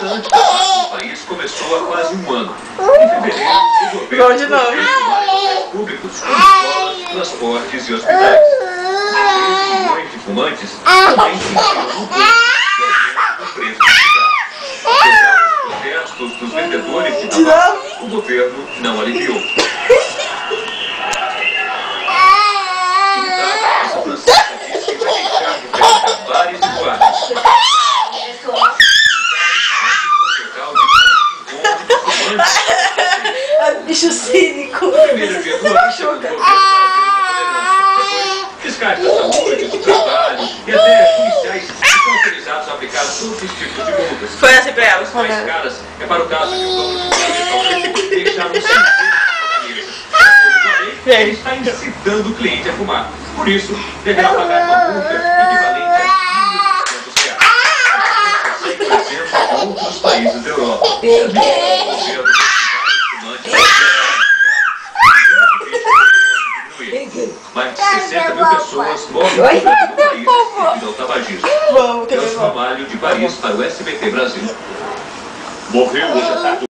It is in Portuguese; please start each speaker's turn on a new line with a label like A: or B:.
A: interessante. O país começou há quase um ano. Em fevereiro, o governo fez públicos, como escolas, transportes e hospitais. 13 milhões de fumantes também sentiram no bolso o preço do cigarro. Apesar dos protestos dos vendedores de tabaco, o governo não aliviou. Essa Francisca disse que vai deixar de frequentar bares e boates.
B: Bicho cínico.
A: Primeiro dia do ano, chegou o governo fiscais da saúde, do trabalho e até policiais estão autorizados a aplicar todos os tipos de multas.
B: Foi assim pra ela.
A: As mais caras é para o caso de um dono de um deixar um cinzeiro na camisa. Ele está incitando o cliente a fumar. Por isso, deverá pagar uma multa equivalente a R$ 1.200. Por exemplo, em outros países da Europa. Mais de 60 mil pessoas morrem no país devido ao tabagismo. Nelson Ramalho, de Paris, para o SBT Brasil. Morreu hoje à tarde.